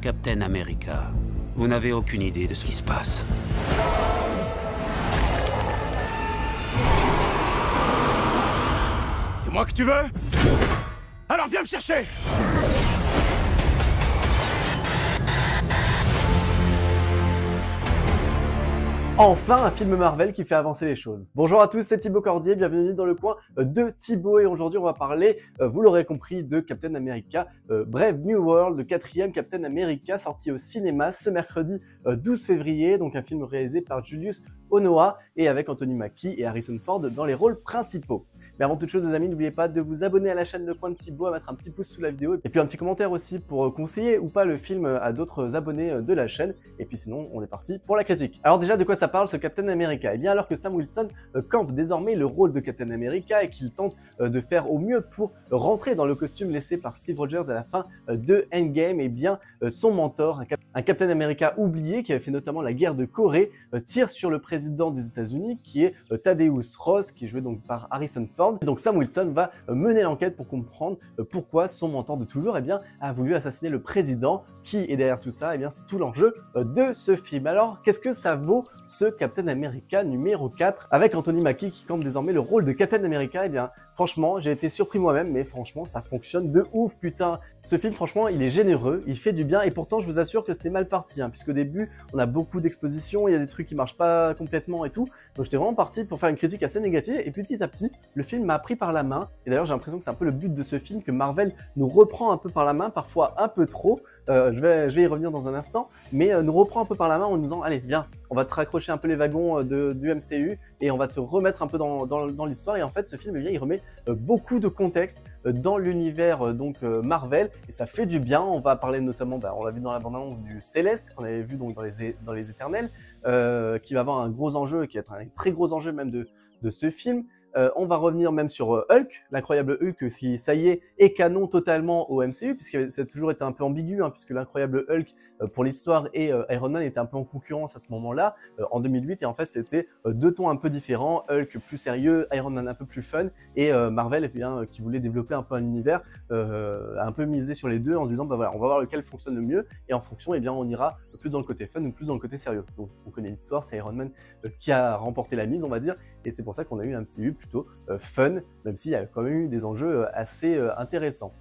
Captain America, vous n'avez aucune idée de ce qui se passe. C'est moi que tu veux? Alors viens me chercher! Enfin, un film Marvel qui fait avancer les choses. Bonjour à tous, c'est Thibaut Cordier, bienvenue dans le coin de Thibaut et aujourd'hui on va parler, vous l'aurez compris, de Captain America Brave New World, le 4e Captain America sorti au cinéma ce mercredi 12 février, donc un film réalisé par Julius Onah et avec Anthony Mackie et Harrison Ford dans les rôles principaux. Mais avant toute chose les amis, n'oubliez pas de vous abonner à la chaîne Le Coin de Thibaut, à mettre un petit pouce sous la vidéo et puis un petit commentaire aussi pour conseiller ou pas le film à d'autres abonnés de la chaîne. Et puis sinon, on est parti pour la critique. Alors déjà, de quoi ça parle ce Captain America? Eh bien alors que Sam Wilson campe désormais le rôle de Captain America et qu'il tente de faire au mieux pour rentrer dans le costume laissé par Steve Rogers à la fin de Endgame, eh bien son mentor, un Captain America oublié qui avait fait notamment la guerre de Corée, tire sur le président des États-Unis qui est Thaddeus Ross, qui est joué donc par Harrison Ford. Donc Sam Wilson va mener l'enquête pour comprendre pourquoi son mentor de toujours a voulu assassiner le président. Qui est derrière tout ça? Eh bien c'est tout l'enjeu de ce film. Alors qu'est-ce que ça vaut ce Captain America numéro 4 avec Anthony Mackie qui campe désormais le rôle de Captain America? Eh bien franchement j'ai été surpris moi-même, mais franchement ça fonctionne de ouf putain. Ce film franchement il est généreux, il fait du bien et pourtant je vous assure que c'était mal parti puisqu'au début on a beaucoup d'expositions, il y a des trucs qui marchent pas complètement et tout, donc j'étais vraiment parti pour faire une critique assez négative et petit à petit le film m'a pris par la main et d'ailleurs j'ai l'impression que c'est un peu le but de ce film, que Marvel nous reprend un peu par la main, parfois un peu trop, je vais y revenir dans un instant, mais nous reprend un peu par la main en nous disant allez viens, on va te raccrocher un peu les wagons du MCU et on va te remettre un peu dans l'histoire. Et en fait ce film eh bien, il remet beaucoup de contexte dans l'univers Marvel et ça fait du bien. On va parler notamment, on l'a vu dans la bande-annonce, du Céleste qu'on avait vu donc dans les Éternels, qui va avoir un gros enjeu, qui va être un très gros enjeu même de ce film. On va revenir même sur Hulk, l'incroyable Hulk, qui, ça y est canon totalement au MCU, puisque ça a toujours été un peu ambigu, puisque l'incroyable Hulk, pour l'histoire, et Iron Man étaient un peu en concurrence à ce moment-là, en 2008, et en fait c'était deux tons un peu différents, Hulk plus sérieux, Iron Man un peu plus fun, et Marvel eh bien, qui voulait développer un peu un univers, un peu misé sur les deux, en se disant, voilà, on va voir lequel fonctionne le mieux, et en fonction, eh bien, on ira plus dans le côté fun ou plus dans le côté sérieux. Donc on connaît l'histoire, c'est Iron Man qui a remporté la mise, on va dire, et c'est pour ça qu'on a eu un MCU plutôt fun, même s'il y a quand même eu des enjeux assez intéressants.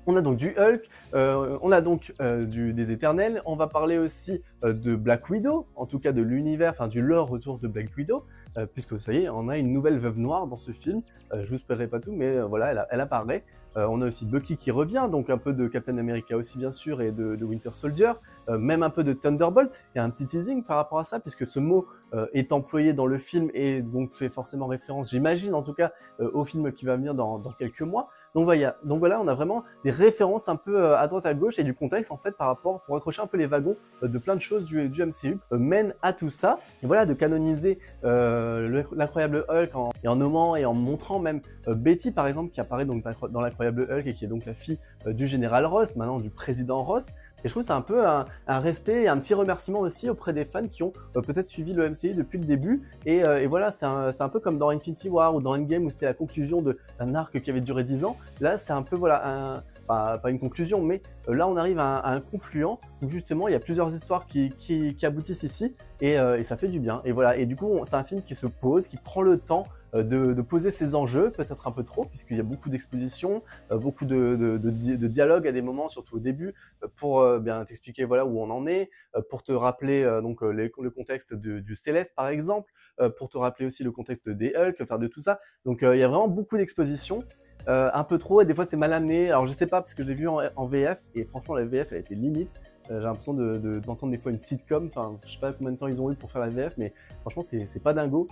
On a donc du Hulk, on a donc des Éternels, on va parler aussi de Black Widow, en tout cas de l'univers, enfin du lore autour de Black Widow, puisque ça y est, on a une nouvelle veuve noire dans ce film, je vous spoilerai pas tout, mais voilà, elle apparaît. On a aussi Bucky qui revient, donc un peu de Captain America aussi bien sûr, et de Winter Soldier, même un peu de Thunderbolt. Il y a un petit teasing par rapport à ça, puisque ce mot est employé dans le film et donc fait forcément référence, j'imagine en tout cas, au film qui va venir dans quelques mois. Donc voilà, on a vraiment des références un peu à droite à gauche et du contexte en fait par rapport, pour accrocher un peu les wagons de plein de choses du MCU, mène à tout ça. Et voilà, de canoniser l'incroyable Hulk en nommant et en montrant même Betty par exemple, qui apparaît donc dans l'incroyable Hulk et qui est donc la fille du général Ross, maintenant du président Ross. Et je trouve que c'est un peu un respect et un petit remerciement aussi auprès des fans qui ont peut-être suivi le MCU depuis le début. Et voilà, c'est un peu comme dans Infinity War ou dans Endgame où c'était la conclusion d'un arc qui avait duré 10 ans. Là, c'est un peu, voilà, pas une conclusion, mais là, on arrive à un confluent où justement, il y a plusieurs histoires qui aboutissent ici et ça fait du bien. Et voilà, et du coup, c'est un film qui se pose, qui prend le temps de poser ses enjeux, peut-être un peu trop, puisqu'il y a beaucoup d'expositions, beaucoup de dialogues à des moments, surtout au début, pour bien t'expliquer voilà où on en est, pour te rappeler le contexte du Céleste par exemple, pour te rappeler aussi le contexte des Hulk, enfin de tout ça. Donc il y a vraiment beaucoup d'expositions, un peu trop, et des fois c'est mal amené. Alors je sais pas, parce que je l'ai vu en VF, et franchement la VF elle a été limite. J'ai l'impression d'entendre des fois une sitcom, enfin je sais pas combien de temps ils ont eu pour faire la VF, mais franchement c'est pas dingo.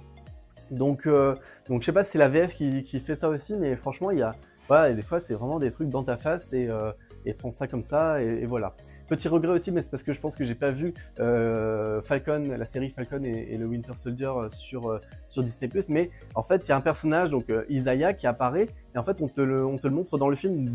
Donc je sais pas si c'est la VF qui fait ça aussi, mais franchement, voilà, des fois, c'est vraiment des trucs dans ta face et prends ça comme ça, et voilà. Petit regret aussi, mais c'est parce que je pense que j'ai pas vu Falcon, la série Falcon et le Winter Soldier sur Disney+, mais en fait, il y a un personnage, donc Isaiah, qui apparaît, et en fait, on te le montre dans le film,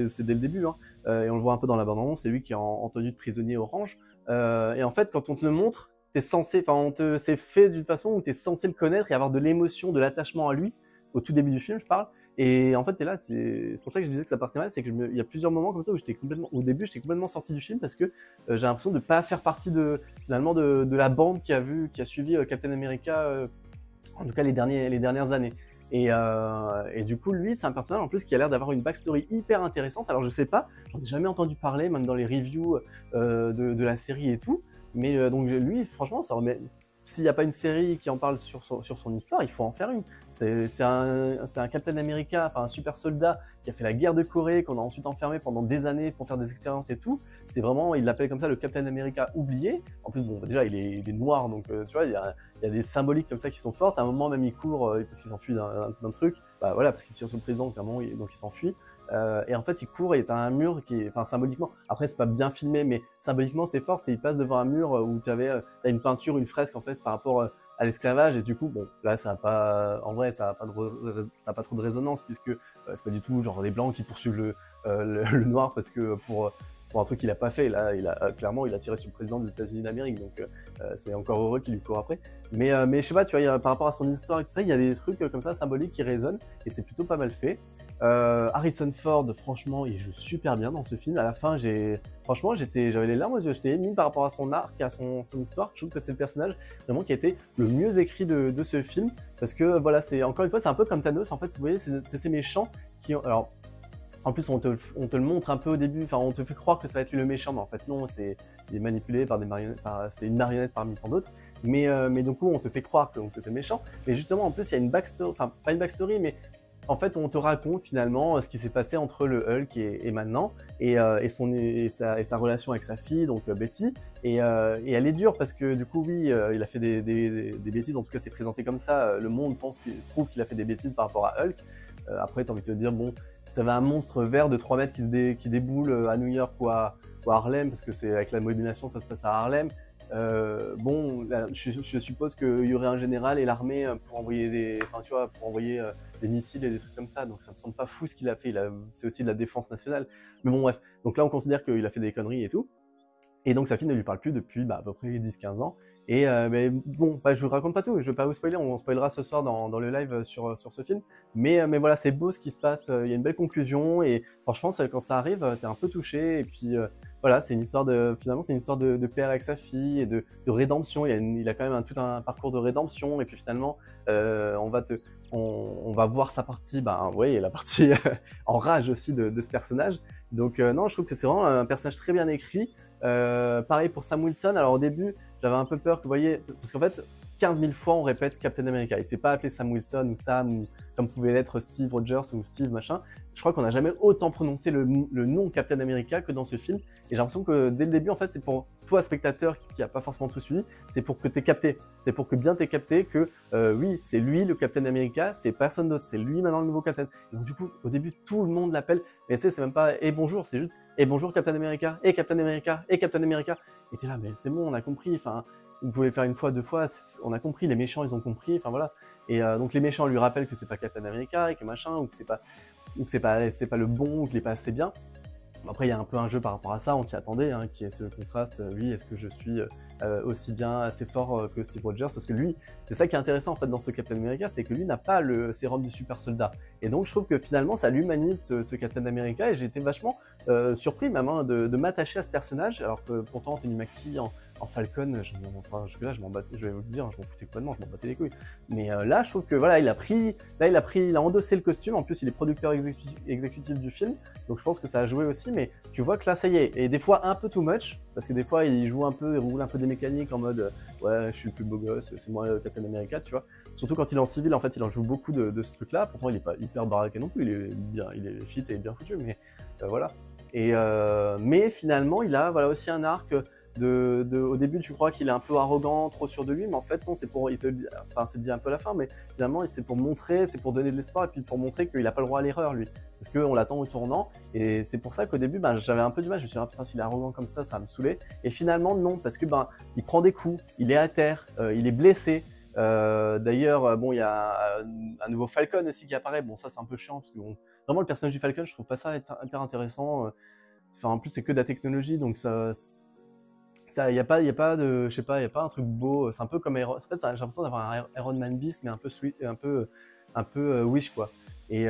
c'est dès le début, et on le voit un peu dans la bande-annonce, c'est lui qui est en tenue de prisonnier orange, et en fait, quand on te le montre, c'est fait d'une façon où t'es censé le connaître et avoir de l'émotion, de l'attachement à lui, au tout début du film, je parle, Et en fait, t'es là, c'est pour ça que je disais que ça partait mal, c'est que il y a plusieurs moments comme ça où au début, j'étais complètement sorti du film parce que j'ai l'impression de pas faire partie finalement de la bande qui a suivi Captain America, en tout cas les dernières années. Et du coup, lui, c'est un personnage en plus qui a l'air d'avoir une backstory hyper intéressante. Alors je sais pas, j'en ai jamais entendu parler, même dans les reviews de la série et tout. Mais donc lui, franchement, ça remet. S'il n'y a pas une série qui en parle sur son histoire, il faut en faire une. C'est un Captain America, enfin un super soldat qui a fait la guerre de Corée, qu'on a ensuite enfermé pendant des années pour faire des expériences et tout. C'est vraiment, il l'appelle comme ça le Captain America oublié. En plus, bon, déjà, il est noir, donc tu vois, il y a des symboliques comme ça qui sont fortes. À un moment, même, il court parce qu'il s'enfuit d'un truc. Bah voilà, parce qu'il tire sur le président, clairement, donc il s'enfuit. Et en fait, il court et t'as un mur qui est, enfin symboliquement, après c'est pas bien filmé, mais symboliquement c'est fort, c'est il passe devant un mur où t'as une peinture, une fresque en fait par rapport à l'esclavage, et du coup, bon, là ça a pas, en vrai ça a pas trop de résonance puisque c'est pas du tout genre des blancs qui poursuivent le noir parce que pour un truc qu'il a pas fait. Là, clairement, il a tiré sur le président des États-Unis d'Amérique, donc c'est encore heureux qu'il lui court après. Mais je sais pas, tu vois, par rapport à son histoire et tout ça, il y a des trucs comme ça symboliques qui résonnent et c'est plutôt pas mal fait. Harrison Ford, franchement, il joue super bien dans ce film. À la fin, franchement, j'avais les larmes aux yeux. J'étais ému par rapport à son arc, à son histoire. Je trouve que c'est le personnage vraiment qui a été le mieux écrit de ce film, parce que voilà, c'est encore une fois, c'est un peu comme Thanos. En fait, vous voyez, c'est ces méchants qui ont, alors. En plus, on te le montre un peu au début, enfin, on te fait croire que ça va être lui le méchant, mais en fait, non, il est manipulé par des marionnettes, c'est une marionnette parmi tant d'autres. Mais du coup, on te fait croire que c'est méchant. Mais justement, en plus, il y a une backstory, enfin, pas une backstory, mais en fait, on te raconte finalement ce qui s'est passé entre le Hulk et maintenant, et sa relation avec sa fille, donc Betty. Et elle est dure parce que du coup, oui, il a fait des bêtises, en tout cas, c'est présenté comme ça. Le monde trouve qu'il a fait des bêtises par rapport à Hulk. Après, t'as envie de te dire, bon, si t'avais un monstre vert de 3 mètres qui déboule à New York ou à Harlem, parce que c'est avec la mobilisation, ça se passe à Harlem, bon, là, je suppose qu'il y aurait un général et l'armée pour envoyer des missiles et des trucs comme ça, donc ça me semble pas fou ce qu'il a fait. C'est aussi de la défense nationale. Mais bon, bref. Donc là, on considère qu'il a fait des conneries et tout. Et donc sa fille ne lui parle plus depuis à peu près 10-15 ans. Et mais bon, je vous raconte pas tout, je vais pas vous spoiler, on spoilera ce soir dans le live sur ce film. Mais voilà, c'est beau ce qui se passe, il y a une belle conclusion, et franchement, quand ça arrive, t'es un peu touché, et puis voilà, finalement c'est une histoire de père avec sa fille, et de rédemption. Il a quand même tout un parcours de rédemption, et puis finalement, on va voir sa partie, ouais, la partie en rage aussi de ce personnage. Donc non, je trouve que c'est vraiment un personnage très bien écrit. Pareil pour Sam Wilson. Alors au début, j'avais un peu peur que, vous voyez, parce qu'en fait, 15 000 fois on répète Captain America. Il se fait pas appeler Sam Wilson ou Sam, ou comme pouvait l'être Steve Rogers ou Steve machin. Je crois qu'on n'a jamais autant prononcé le nom Captain America que dans ce film. Et j'ai l'impression que dès le début, en fait, c'est pour toi, spectateur, qui a pas forcément tout suivi, c'est pour que t'aies capté. C'est pour que bien t'aies capté que oui, c'est lui le Captain America, c'est personne d'autre, c'est lui maintenant le nouveau Captain. Et donc du coup, au début, tout le monde l'appelle. Mais tu sais, c'est même pas « et bonjour », c'est juste « et bonjour Captain America, et Captain America, et Captain America ». Et t'es là, mais c'est bon, on a compris. Enfin, vous pouvez faire une fois, 2 fois, on a compris. Les méchants, ils ont compris. Enfin voilà. Et donc les méchants lui rappellent que c'est pas Captain America et que machin, ou que c'est pas le bon, ou qu'il est pas assez bien. Après, il y a un peu un jeu par rapport à ça, on s'y attendait, hein, qui est ce contraste. Oui, est-ce que je suis aussi bien, assez fort que Steve Rogers? Parce que lui, c'est ça qui est intéressant en fait dans ce Captain America, c'est que lui n'a pas le sérum du super soldat. Et donc, je trouve que finalement, ça l'humanise ce Captain America, et j'ai été vachement surpris même de m'attacher à ce personnage, alors que pourtant Anthony Mackie en Falcon, jusque-là, je vais vous le dire, je m'en foutais complètement, je m'en battais les couilles. Mais là, je trouve que voilà, il a endossé le costume. En plus, il est producteur exécutif du film, donc je pense que ça a joué aussi. Mais tu vois que là, ça y est, et des fois un peu too much, parce que des fois, il roule un peu des mécaniques en mode ouais, je suis le plus beau gosse, c'est moi Captain America, tu vois. Surtout quand il est en civil, en fait, il en joue beaucoup de ce truc-là. Pourtant, il est pas hyper baraqué non plus, il est fit et bien foutu, mais voilà. Et mais finalement, il a aussi un arc. Au début, tu crois qu'il est un peu arrogant, trop sûr de lui, mais en fait, non, c'est dit un peu à la fin, mais finalement, c'est pour montrer, c'est pour donner de l'espoir, et puis pour montrer qu'il n'a pas le droit à l'erreur, lui. Parce qu'on l'attend au tournant, et c'est pour ça qu'au début, j'avais un peu du mal, je me suis dit, ah, putain, s'il est arrogant comme ça va me saouler. Et finalement, non, parce que, il prend des coups, il est à terre, il est blessé. D'ailleurs, bon, il y a un nouveau Falcon aussi qui apparaît. Bon, ça, c'est un peu chiant, parce que bon, vraiment, le personnage du Falcon, je trouve pas ça hyper intéressant. Enfin, en plus, c'est que de la technologie, donc il y a pas de, je sais pas, il y a pas un truc beau. C'est un peu comme en fait, j'ai l'impression d'avoir un Iron Man bis, mais un peu sweet, un peu Wish, quoi. Mais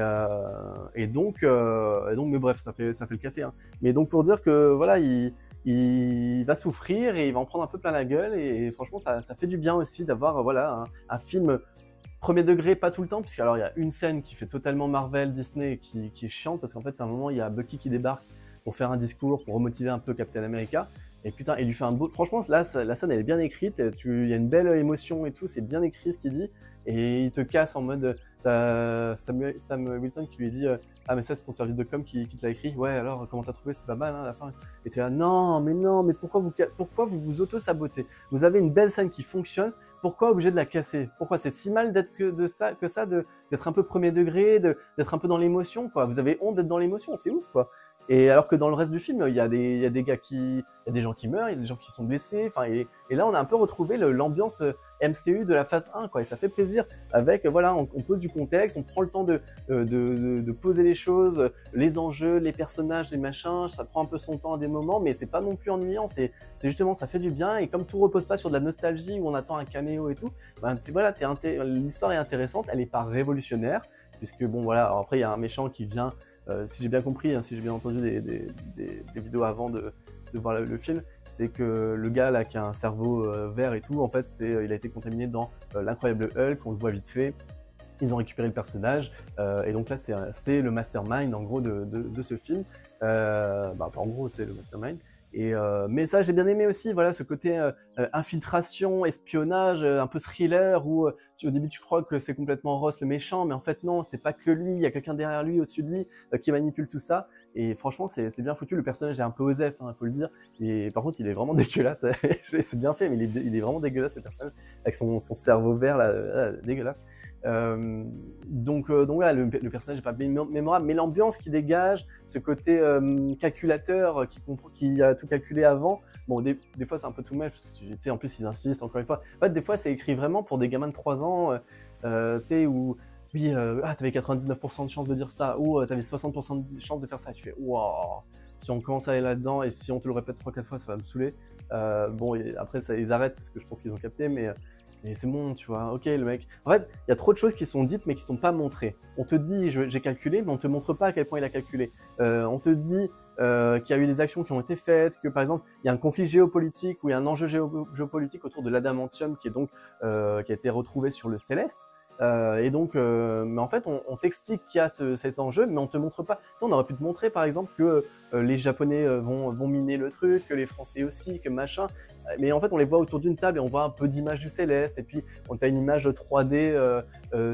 bref, ça fait le café, hein. Mais donc pour dire que voilà, il va souffrir et il va en prendre un peu plein la gueule, et franchement, ça fait du bien aussi d'avoir voilà un film premier degré, pas tout le temps, puisqu'alors il y a une scène qui fait totalement Marvel, Disney, qui est chiante, parce qu'en fait, à un moment, il y a Bucky qui débarque pour faire un discours, pour remotiver un peu Captain America. Et putain, il lui fait un beau... Franchement, là, la scène, elle est bien écrite, il y a une belle émotion et tout, c'est bien écrit ce qu'il dit, et il te casse en mode... Sam Wilson qui lui dit ah mais ça c'est ton service de com qui te l'a écrit, ouais alors comment t'as trouvé, c'était pas mal hein, à la fin. Et t'es là non mais pourquoi vous auto-sabotez? Vous avez une belle scène qui fonctionne, pourquoi obligé de la casser? Pourquoi c'est si mal d'être d'être un peu premier degré, d'être un peu dans l'émotion quoi? Vous avez honte d'être dans l'émotion, c'est ouf quoi. Et alors que dans le reste du film, il y a des gens qui meurent, il y a des gens qui sont blessés, enfin, et là on a un peu retrouvé l'ambiance MCU de la phase 1, quoi, et ça fait plaisir avec, voilà, on pose du contexte, on prend le temps de poser les choses, les enjeux, les personnages, les machins, ça prend un peu son temps à des moments, mais c'est pas non plus ennuyant, c'est justement, ça fait du bien, et comme tout repose pas sur de la nostalgie où on attend un caméo et tout, ben, voilà, l'histoire est intéressante, elle est pas révolutionnaire, puisque bon, voilà, alors après il y a un méchant qui vient, si j'ai bien compris, hein, si j'ai bien entendu des vidéos avant de voir le film, c'est que le gars là qui a un cerveau vert et tout, en fait, il a été contaminé dans l'incroyable Hulk, on le voit vite fait. Ils ont récupéré le personnage, et donc là c'est le mastermind en gros de ce film. En gros c'est le mastermind. Mais ça j'ai bien aimé aussi, voilà, ce côté infiltration, espionnage, un peu thriller où au début tu crois que c'est complètement Ross le méchant, mais en fait non, c'était pas que lui, il y a quelqu'un derrière lui, au-dessus de lui, qui manipule tout ça. Et franchement c'est bien foutu, le personnage est un peu osef, hein, faut le dire. Et par contre il est vraiment dégueulasse, c'est bien fait, mais il est vraiment dégueulasse le personnage, avec son cerveau vert là, dégueulasse. Donc voilà, le personnage n'est pas mémorable, mais l'ambiance qui dégage, ce côté calculateur qui a tout calculé avant, bon des fois c'est un peu too much, parce que tu sais, en plus ils insistent encore une fois, en fait des fois c'est écrit vraiment pour des gamins de 3 ans, tu sais, où oui, t'avais 99% de chance de dire ça, ou t'avais 60% de chance de faire ça, tu fais waouh, si on commence à aller là-dedans, et si on te le répète 3-4 fois, ça va me saouler. Bon, et après ça, ils arrêtent parce que je pense qu'ils ont capté, mais c'est bon, tu vois, ok, le mec... En fait, il y a trop de choses qui sont dites, mais qui sont pas montrées. On te dit, j'ai calculé, mais on te montre pas à quel point il a calculé. On te dit qu'il y a eu des actions qui ont été faites, que par exemple, il y a un conflit géopolitique, ou il y a un enjeu géopolitique autour de l'adamantium, qui est donc, qui a été retrouvé sur le Céleste. Mais en fait, on t'explique qu'il y a cet enjeu, mais on te montre pas. Tu sais, on aurait pu te montrer, par exemple, que les Japonais vont miner le truc, que les Français aussi, que machin. Mais en fait, on les voit autour d'une table et on voit un peu d'images du Céleste. Et puis, on a une image 3D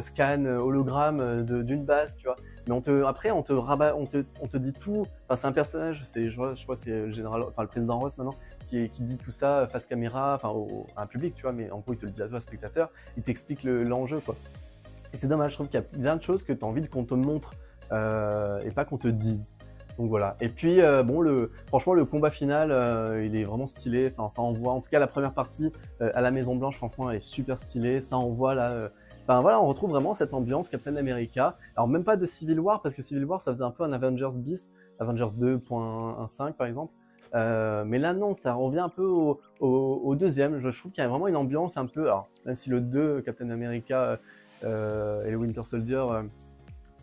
scan hologramme d'une base, tu vois. Mais après, on te dit tout. Enfin, c'est un personnage, je crois que c'est le général, enfin le président Ross maintenant, qui dit tout ça face caméra, enfin à un public, tu vois. Mais en gros, il te le dit à toi, spectateur. Il t'explique l'enjeu, quoi. Et c'est dommage, je trouve qu'il y a plein de choses que tu as envie qu'on te montre et pas qu'on te dise. Donc voilà. Et puis franchement le combat final, il est vraiment stylé. Enfin ça envoie. En tout cas la première partie à la Maison Blanche, franchement elle est super stylée. Ça envoie là. Enfin voilà, on retrouve vraiment cette ambiance Captain America. Alors même pas de Civil War, parce que Civil War ça faisait un peu un Avengers bis, Avengers 2.15 par exemple. Mais là non, ça revient un peu au deuxième. Je trouve qu'il y a vraiment une ambiance un peu. Alors même si le 2 Captain America et le Winter Soldier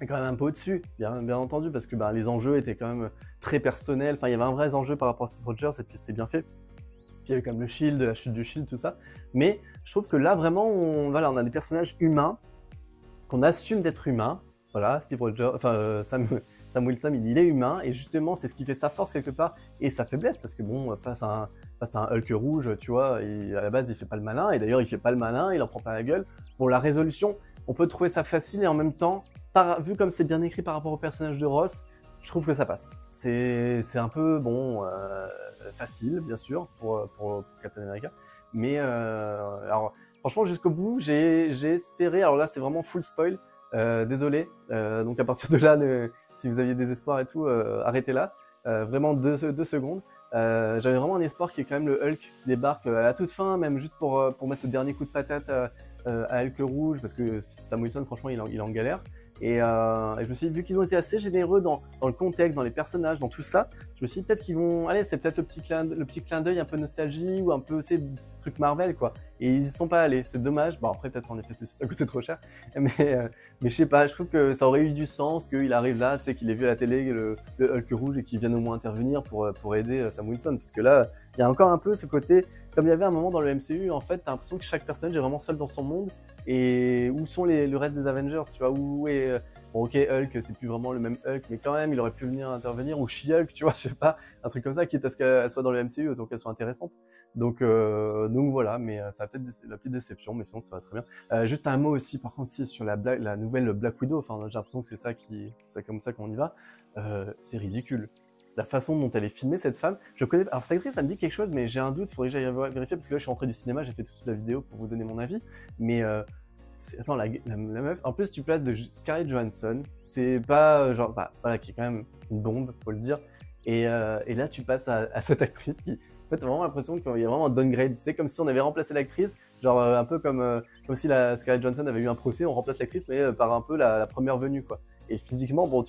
est quand même un peu au-dessus, bien entendu, parce que les enjeux étaient quand même très personnels. Enfin, il y avait un vrai enjeu par rapport à Steve Rogers, et puis c'était bien fait. Puis il y avait quand même le Shield, la chute du Shield, tout ça. Mais je trouve que là, vraiment, on a des personnages humains, qu'on assume d'être humains. Voilà, Steve Rogers, enfin, Sam Wilson, il est humain, et justement, c'est ce qui fait sa force quelque part, et sa faiblesse, parce que bon, face à un Hulk rouge, tu vois, à la base, il fait pas le malin, et d'ailleurs, il fait pas le malin, il en prend pas la gueule. Bon, la résolution, on peut trouver ça facile, et en même temps, vu comme c'est bien écrit par rapport au personnage de Ross, je trouve que ça passe. C'est un peu, facile, bien sûr, pour Captain America. Mais, alors, franchement, jusqu'au bout, j'ai espéré... Alors là, c'est vraiment full spoil. Désolé. Donc, à partir de là, si vous aviez des espoirs et tout, arrêtez là. Vraiment 2 secondes. J'avais vraiment un espoir qui est quand même le Hulk qui débarque à la toute fin, même juste pour mettre le dernier coup de patate à Hulk rouge, parce que Sam Wilson, franchement, il est en galère. Et je me suis dit, vu qu'ils ont été assez généreux dans le contexte, dans les personnages, dans tout ça, je me suis dit peut-être qu'ils vont, allez, c'est peut-être le petit clin d'œil un peu nostalgie ou un peu, tu sais, truc Marvel, quoi. Et ils y sont pas allés, c'est dommage. Bon, après, peut-être en effet spéciaux, ça coûtait trop cher. Mais je sais pas, je trouve que ça aurait eu du sens qu'il arrive là, tu sais, qu'il ait vu à la télé le Hulk rouge et qu'il vienne au moins intervenir pour aider Sam Wilson. Parce que là, il y a encore un peu ce côté, comme il y avait un moment dans le MCU, en fait, t'as l'impression que chaque personnage est vraiment seul dans son monde. Et où sont le reste des Avengers, tu vois, où est... Bon, ok, Hulk, c'est plus vraiment le même Hulk, mais quand même, il aurait pu venir intervenir, ou She-Hulk, tu vois, je sais pas, un truc comme ça, quitte à ce qu'elle soit dans le MCU, autant qu'elle soit intéressante. Donc voilà, mais ça va peut-être la petite déception, mais sinon, ça va très bien. Juste un mot aussi, par contre, si, sur la nouvelle Black Widow, enfin, j'ai l'impression que c'est comme ça qu'on y va, c'est ridicule. La façon dont elle est filmée, cette femme, je connais, alors cette actrice, ça me dit quelque chose, mais j'ai un doute, il faudrait que j'aille vérifier, parce que là, je suis rentré du cinéma, j'ai fait tout de suite la vidéo pour vous donner mon avis, mais attends, la meuf, en plus tu places de Scarlett Johansson, c'est pas genre, bah, voilà, qui est quand même une bombe, faut le dire, et là tu passes à cette actrice qui, en fait, t'as vraiment l'impression qu'il y a vraiment un downgrade, tu sais, comme si on avait remplacé l'actrice, genre un peu comme si la Scarlett Johansson avait eu un procès, on remplace l'actrice, mais par un peu la première venue, quoi. Et physiquement, bon,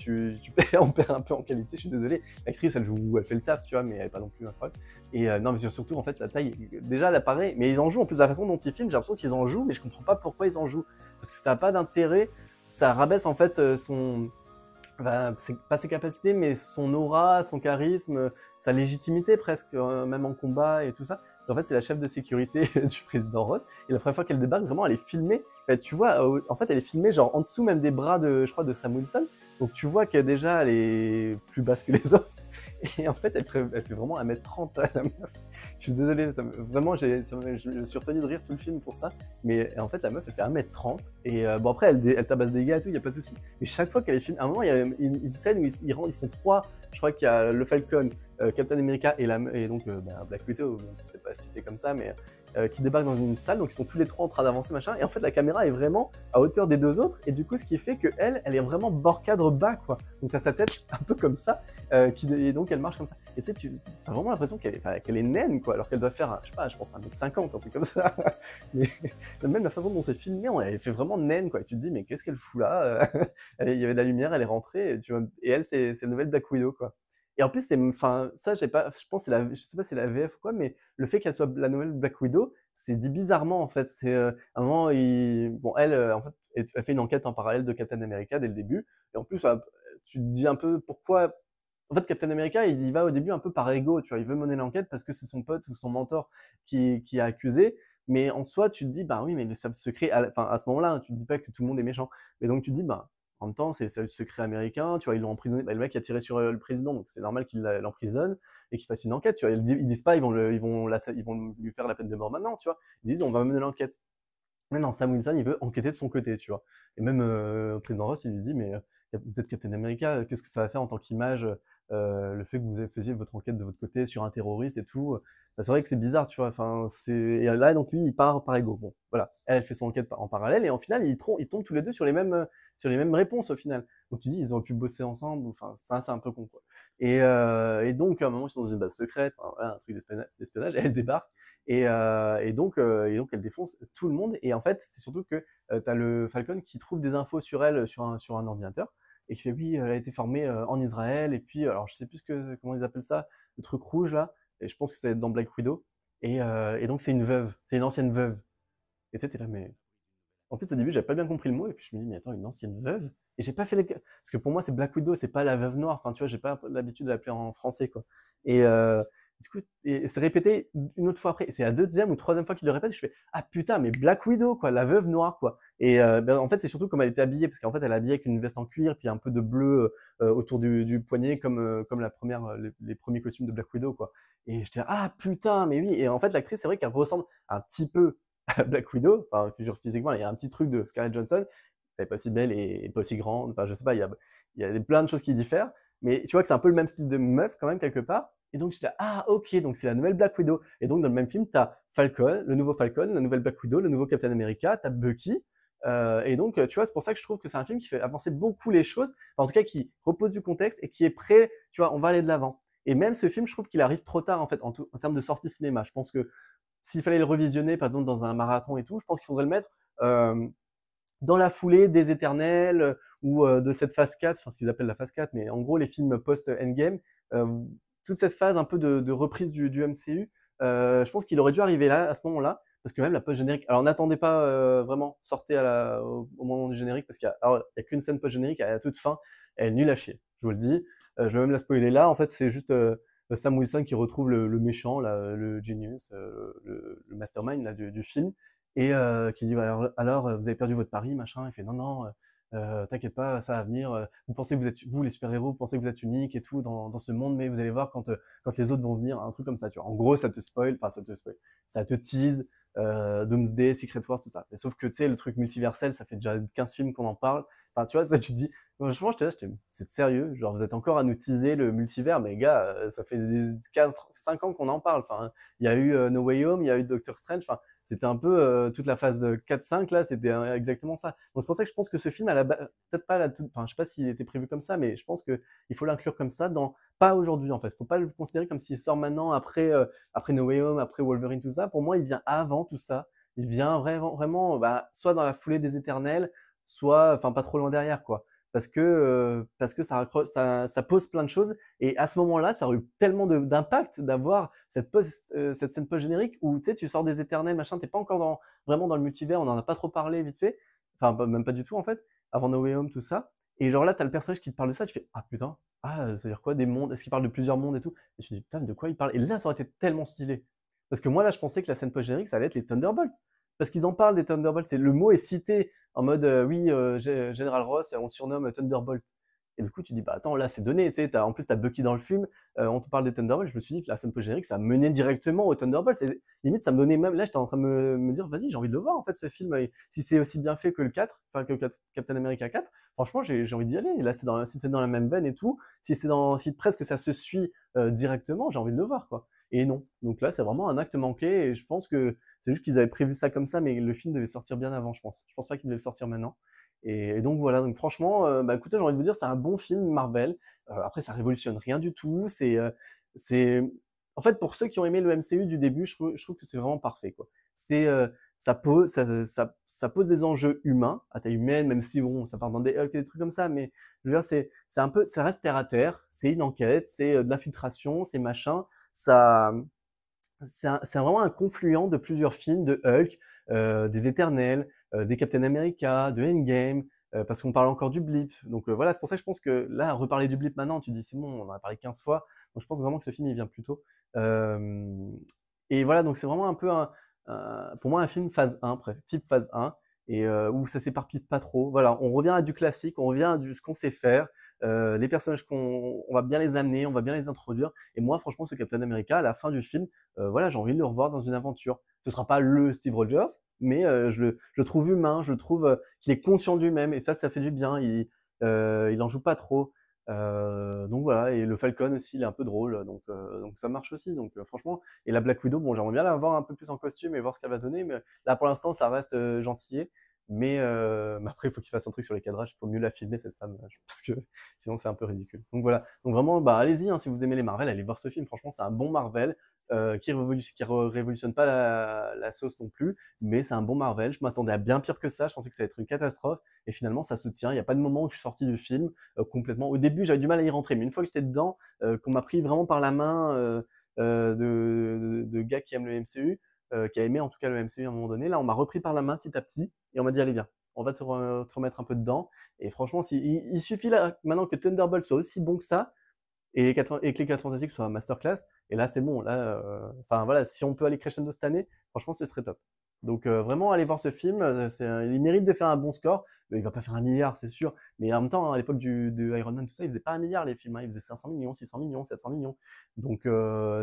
on perd un peu en qualité, je suis désolé. L'actrice, elle fait le taf, tu vois, mais elle est pas non plus incroyable. Et non, mais surtout, en fait, sa taille, déjà, elle apparaît, mais ils en jouent, en plus, de la façon dont ils filment, j'ai l'impression qu'ils en jouent, mais je comprends pas pourquoi ils en jouent. Parce que ça a pas d'intérêt, ça rabaisse, en fait, pas ses capacités, mais son aura, son charisme, sa légitimité presque, même en combat et tout ça. Et en fait, c'est la chef de sécurité du président Ross. Et la première fois qu'elle débarque, vraiment, elle est filmée. Bah, tu vois, en fait, elle est filmée genre en dessous même des bras je crois, de Sam Wilson. Donc tu vois que déjà, elle est plus basse que les autres. Et en fait, elle fait vraiment 1m30, la meuf. Je suis désolé, vraiment, je me suis retenu de rire tout le film pour ça. Mais en fait, la meuf, elle fait 1m30. Et bon, après, elle tabasse des gars et tout, il n'y a pas de souci. Mais chaque fois qu'elle est filmée, à un moment, il y a une scène où ils sont trois. Je crois qu'il y a le Falcon, Captain America et donc Black Widow, même si c'est pas cité comme ça, mais qui débarquent dans une salle. Donc ils sont tous les trois en train d'avancer, machin. Et en fait, la caméra est vraiment à hauteur des deux autres. Et du coup, ce qui fait que elle est vraiment bord cadre bas, quoi. Donc t'as sa tête un peu comme ça. Et donc elle marche comme ça. Et tu sais, t'as vraiment l'impression qu'elle est naine, quoi, alors qu'elle doit faire, je sais pas, je pense 1m50, un truc comme ça. Mais même la façon dont c'est filmé, elle fait vraiment naine, quoi. Et tu te dis, mais qu'est-ce qu'elle fout là? Il y avait de la lumière, elle est rentrée, et elle, c'est la nouvelle Black Widow, quoi. Et en plus, enfin, ça, je pense, je sais pas si c'est la VF ou quoi, mais le fait qu'elle soit la nouvelle Black Widow, c'est dit bizarrement, en fait. C'est, à un moment, bon, elle, en fait, elle fait une enquête en parallèle de Captain America dès le début. Et en plus, tu te dis un peu pourquoi. En fait, Captain America, il y va au début un peu par ego, tu vois. Il veut mener l'enquête parce que c'est son pote ou son mentor qui a accusé. Mais en soi, tu te dis, bah oui, mais les services secrets, enfin, à ce moment-là, tu te dis pas que tout le monde est méchant. Mais donc, tu te dis, bah, en même temps, c'est les services secrets américains, tu vois, ils l'ont emprisonné. Bah, le mec a tiré sur le président, donc c'est normal qu'il l'emprisonne et qu'il fasse une enquête, tu vois. Ils disent pas, ils vont lui faire la peine de mort maintenant, tu vois. Ils disent, on va mener l'enquête. Mais non, Sam Wilson, il veut enquêter de son côté, tu vois. Et même le président Ross, il lui dit, mais vous êtes Captain America, qu'est-ce que ça va faire en tant qu'image, le fait que vous faisiez votre enquête de votre côté sur un terroriste et tout. Bah, c'est vrai que c'est bizarre, tu vois. Enfin, et là, donc lui, il part par ego. Bon, voilà. Elle fait son enquête en parallèle et en final, ils tombent tous les deux sur les mêmes réponses au final. Donc tu dis, ils auraient pu bosser ensemble. Enfin, ça, c'est un peu con, quoi. Et donc, à un moment, ils sont dans une base secrète, enfin, voilà, un truc d'espionnage, et elle débarque. Donc elle défonce tout le monde. Et en fait, c'est surtout que t'as le Falcon qui trouve des infos sur elle sur un ordinateur et qui fait oui, elle a été formée en Israël. Et puis, alors je sais plus comment ils appellent ça, le truc rouge là. Et je pense que ça va être dans Black Widow. Et donc c'est une veuve, c'est une ancienne veuve. Et tu sais, t'es là, mais en plus au début j'avais pas bien compris le mot. Et puis je me dis mais attends, une ancienne veuve. Et j'ai pas fait parce que pour moi c'est Black Widow, c'est pas la veuve noire. Enfin tu vois, j'ai pas l'habitude de l'appeler en français, quoi. Et du coup, et c'est répété une autre fois après. C'est la deuxième ou troisième fois qu'il le répète. Je fais ah putain, mais Black Widow, quoi, la veuve noire, quoi. Et en fait, c'est surtout comme elle était habillée, parce qu'en fait, elle est habillée avec une veste en cuir, puis un peu de bleu autour du poignet, comme la première, les premiers costumes de Black Widow, quoi. Et j'étais ah putain, mais oui. Et en fait, l'actrice, c'est vrai qu'elle ressemble un petit peu à Black Widow. Enfin, physiquement, il y a un petit truc de Scarlett Johansson. Elle est pas aussi belle et pas aussi grande. Enfin, je sais pas, il y a plein de choses qui diffèrent. Mais tu vois que c'est un peu le même style de meuf, quand même, quelque part. Et donc, j'étais là, ah, ok, donc c'est la nouvelle Black Widow. Et donc, dans le même film, t'as Falcon, le nouveau Falcon, la nouvelle Black Widow, le nouveau Captain America, t'as Bucky. Et donc, tu vois, c'est pour ça que je trouve que c'est un film qui fait avancer beaucoup les choses. Enfin, en tout cas, qui repose du contexte et qui est prêt, tu vois, on va aller de l'avant. Et même ce film, je trouve qu'il arrive trop tard, en fait, en termes de sortie cinéma. Je pense que s'il fallait le revisionner, par exemple, dans un marathon et tout, je pense qu'il faudrait le mettre dans la foulée des Éternels ou de cette phase 4, enfin ce qu'ils appellent la phase 4, mais en gros les films post-Endgame, toute cette phase un peu de reprise du MCU, je pense qu'il aurait dû arriver là, à ce moment-là, parce que même la post-générique, alors n'attendez pas vraiment, sortez au moment du générique, parce qu'il y a qu'une scène post-générique à la toute fin, elle est nulle à chier, je vous le dis. Je vais même la spoiler là, en fait c'est juste Sam Wilson qui retrouve le méchant, là, le genius, le mastermind là, du film, et qui dit alors vous avez perdu votre pari, machin. Il fait non, t'inquiète pas, ça va venir. Vous pensez que vous êtes, vous les super-héros, vous pensez que vous êtes uniques et tout dans ce monde, mais vous allez voir quand les autres vont venir, un truc comme ça, tu vois. En gros, ça te spoil, enfin ça te tease Doomsday, Secret Wars, tout ça. Mais sauf que tu sais, le truc multiversel, ça fait déjà 15 films qu'on en parle. Enfin, tu vois, ça tu te dis, franchement, c'est sérieux, genre vous êtes encore à nous teaser le multivers, mais gars, ça fait 5 ans qu'on en parle. Enfin, il y a eu No Way Home, il y a eu Doctor Strange, enfin, c'était un peu toute la phase 4-5 là, c'était exactement ça. Donc c'est pour ça que je pense que ce film, peut-être pas enfin, je sais pas s'il était prévu comme ça, mais je pense que il faut l'inclure comme ça pas aujourd'hui en fait. Faut pas le considérer comme s'il sort maintenant après No Way Home, après Wolverine, tout ça. Pour moi, il vient avant tout ça. Il vient vraiment, bah, soit dans la foulée des Éternels, soit, enfin, pas trop loin derrière, quoi. Parce que ça pose plein de choses. Et à ce moment-là, ça aurait eu tellement d'impact d'avoir cette scène post-générique où, tu sais, tu sors des Éternels, machin, t'es pas encore vraiment dans le multivers, on en a pas trop parlé vite fait. Enfin, même pas du tout, en fait, avant No Way Home, tout ça. Et genre là, t'as le personnage qui te parle de ça, tu fais, ah putain, ça veut dire quoi, des mondes? Est-ce qu'il parle de plusieurs mondes et tout? Et tu te dis, putain, de quoi il parle? Et là, ça aurait été tellement stylé. Parce que moi, là, je pensais que la scène post-générique, ça allait être les Thunderbolts. Parce qu'ils en parlent des Thunderbolts. Le mot est cité en mode, oui, General Ross, on le surnomme Thunderbolt. Et du coup, tu dis, bah attends, là, c'est donné. Tu sais, en plus, t'as Bucky dans le film, on te parle des Thunderbolts. Je me suis dit que la scène post-générique, ça menait directement aux Thunderbolts. Limite, ça me donnait même. Là, j'étais en train de me dire, vas-y, j'ai envie de le voir, en fait, ce film. Et si c'est aussi bien fait que le 4, enfin, que Captain America 4, franchement, j'ai envie d'y aller. Là, si c'est dans la même veine et tout, si presque ça se suit directement, j'ai envie de le voir, quoi. Et non. Donc là, c'est vraiment un acte manqué. Et je pense que c'est juste qu'ils avaient prévu ça comme ça, mais le film devait sortir bien avant, je pense. Je pense pas qu'il devait le sortir maintenant. Et donc voilà. Donc franchement, bah écoutez, j'ai envie de vous dire, c'est un bon film Marvel. Après, ça révolutionne rien du tout. C'est, en fait, pour ceux qui ont aimé le MCU du début, je trouve que c'est vraiment parfait, quoi. C'est, ça pose des enjeux humains à taille humaine, même si bon, ça part dans des Hulk et des trucs comme ça, mais je veux dire, c'est un peu, ça reste terre à terre. C'est une enquête, c'est de l'infiltration, c'est machin. Ça, c'est vraiment un confluent de plusieurs films, de Hulk, des Éternels, des Captain America, de Endgame, parce qu'on parle encore du blip. Donc voilà, c'est pour ça que je pense que là, reparler du blip maintenant, tu dis c'est bon, on en a parlé 15 fois. Donc je pense vraiment que ce film, il vient plus tôt. Et voilà, donc c'est vraiment un peu, pour moi, un film phase 1, presque, type phase 1, et où ça s'éparpille pas trop. Voilà, on revient à du classique, on revient à ce qu'on sait faire. Les personnages on va bien les amener, on va bien les introduire. Et moi, franchement, ce Captain America, à la fin du film, voilà, j'ai envie de le revoir dans une aventure. Ce sera pas le Steve Rogers, mais je le trouve humain, je le trouve qu'il est conscient de lui-même, et ça fait du bien. Il en joue pas trop. Donc voilà, et le Falcon aussi, il est un peu drôle, donc ça marche aussi. Donc franchement, et la Black Widow, bon, j'aimerais bien la voir un peu plus en costume et voir ce qu'elle va donner, mais là pour l'instant, ça reste gentillet. Mais après, il faut qu'il fasse un truc sur les cadrages, il faut mieux la filmer cette femme, parce que sinon c'est un peu ridicule. Donc voilà, donc vraiment, bah allez-y, hein, si vous aimez les Marvel, allez voir ce film. Franchement, c'est un bon Marvel qui révolutionne pas la sauce non plus, mais c'est un bon Marvel. Je m'attendais à bien pire que ça. Je pensais que ça allait être une catastrophe, et finalement ça se tient. Il n'y a pas de moment où je suis sorti du film complètement. Au début, j'avais du mal à y rentrer, mais une fois que j'étais dedans, qu'on m'a pris vraiment par la main de gars qui aiment le MCU, qui a aimé en tout cas le MCU à un moment donné, là on m'a repris par la main petit à petit, et on m'a dit allez viens, on va te remettre un peu dedans. Et franchement, il suffit là maintenant que Thunderbolt soit aussi bon que ça, et que les 4 Fantastic soit masterclass, et là c'est bon. Là, enfin voilà, si on peut aller crescendo cette année, franchement ce serait top. Donc vraiment, allez voir ce film, il mérite de faire un bon score. Il va pas faire 1 milliard, c'est sûr, mais en même temps, à l'époque de Iron Man, tout ça, il faisait pas 1 milliard les films, hein. Il faisait 500 millions, 600 millions, 700 millions. Donc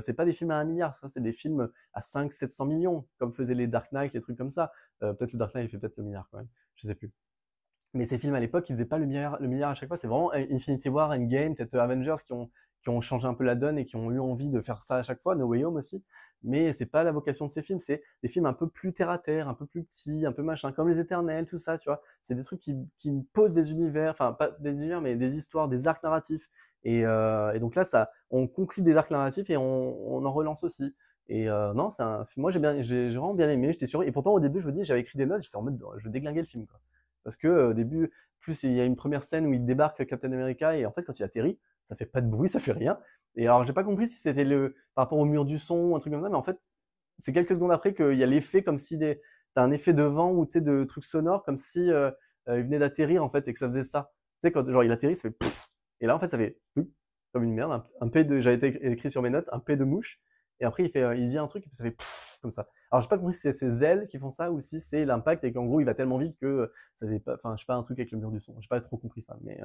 c'est pas des films à 1 milliard, ça c'est des films à 5, 700 millions, comme faisaient les Dark Knight, les trucs comme ça. Peut-être le Dark Knight, il fait peut-être le milliard quand même, je sais plus. Mais ces films à l'époque, ils faisaient pas le milliard à chaque fois. C'est vraiment Infinity War, Endgame, peut-être Avengers qui ont changé un peu la donne et qui ont eu envie de faire ça à chaque fois. No Way Home aussi. Mais c'est pas la vocation de ces films. C'est des films un peu plus terre à terre, un peu plus petits, un peu machin, comme les Éternels, tout ça, tu vois. C'est des trucs qui me posent des univers, enfin pas des univers, mais des histoires, des arcs narratifs. Et donc là, on conclut des arcs narratifs et on en relance aussi. Et non, moi j'ai vraiment bien aimé. J'étais sûr. Et pourtant au début, je vous dis, j'avais écrit des notes. J'étais en mode, je déglinguais le film, quoi. Parce que au début, plus il y a une première scène où il débarque Captain America et en fait quand il atterrit, ça fait pas de bruit, ça fait rien. Et alors j'ai pas compris si c'était le par rapport au mur du son ou un truc comme ça, mais en fait c'est quelques secondes après qu'il y a l'effet comme si t'as un effet de vent ou tu sais de trucs sonores comme si il venait d'atterrir en fait et que ça faisait ça. Tu sais quand genre il atterrit, ça fait pfff, et là en fait ça fait comme une merde, un P de j'avais écrit sur mes notes, un P de mouche. Et après il dit un truc et puis ça fait pfff, comme ça. Alors j'ai pas compris si c'est ses ailes qui font ça ou si c'est l'impact et qu'en gros il va tellement vite que ça fait pas, enfin je sais pas un truc avec le mur du son. J'ai pas trop compris ça, mais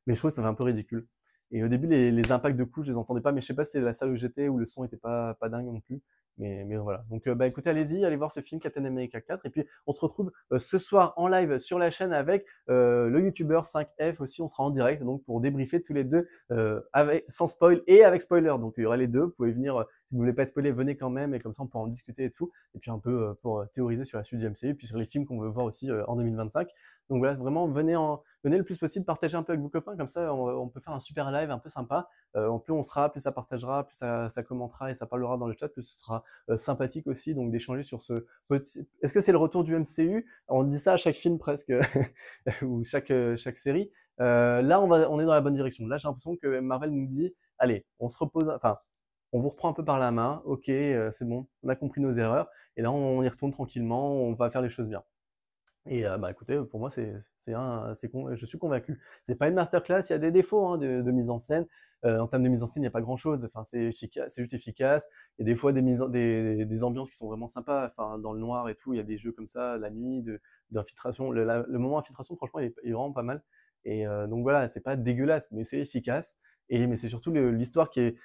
je trouve que ça fait un peu ridicule. Et au début les impacts de coups je les entendais pas, mais je sais pas si c'est la salle où j'étais où le son était pas dingue non plus. Mais voilà. Donc bah écoutez, allez-y, allez voir ce film Captain America 4 et puis on se retrouve ce soir en live sur la chaîne avec le youtubeur 5F aussi, on sera en direct donc pour débriefer tous les deux avec sans spoil et avec spoiler. Donc il y aura les deux, vous pouvez venir si vous voulez pas être spoilé, venez quand même et comme ça on pourra en discuter et tout et puis un peu pour théoriser sur la suite du MCU et puis sur les films qu'on veut voir aussi en 2025. Donc voilà, vraiment venez le plus possible, partagez un peu avec vos copains comme ça on peut faire un super live un peu sympa. Plus on sera, plus ça partagera, plus ça commentera et ça parlera dans le chat, plus ce sera sympathique aussi, donc d'échanger sur ce petit. Est-ce que c'est le retour du MCU? On dit ça à chaque film presque, ou chaque série. Là, on est dans la bonne direction. Là, j'ai l'impression que Marvel nous dit, allez, on se repose, enfin, on vous reprend un peu par la main, ok, c'est bon, on a compris nos erreurs, et là, on y retourne tranquillement, on va faire les choses bien. Et bah écoutez, pour moi, je suis convaincu. C'est pas une masterclass, il y a des défauts hein, de mise en scène. En termes de mise en scène, il n'y a pas grand-chose. Enfin, c'est efficace, c'est juste efficace. Il y a des fois des ambiances qui sont vraiment sympas. Enfin, dans le noir et tout, il y a des jeux comme ça, la nuit, d'infiltration. Le moment infiltration, franchement, il est vraiment pas mal. Et donc voilà, c'est pas dégueulasse, mais c'est efficace. Mais c'est surtout l'histoire qui est,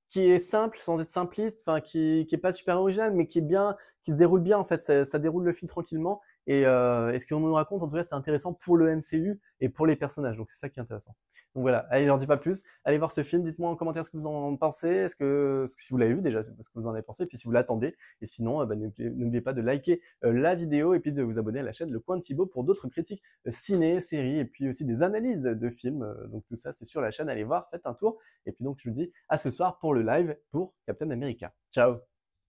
qui est simple sans être simpliste, enfin qui est pas super original, mais qui est bien, qui se déroule bien en fait. Ça déroule le fil tranquillement. Et ce qu'on nous raconte, en tout cas, c'est intéressant pour le MCU et pour les personnages. Donc c'est ça qui est intéressant. Donc voilà, allez, je n'en dis pas plus. Allez voir ce film, dites-moi en commentaire ce que vous en pensez. Si vous l'avez vu déjà, ce que vous en avez pensé, puis si vous l'attendez. Et sinon, bah, n'oubliez pas de liker la vidéo et puis de vous abonner à la chaîne Le Coin de Thibaut pour d'autres critiques ciné, séries et puis aussi des analyses de films. Donc tout ça, c'est sur la chaîne. Allez voir, faites un tour. Et puis donc je vous dis à ce soir pour le live pour Captain America. Ciao!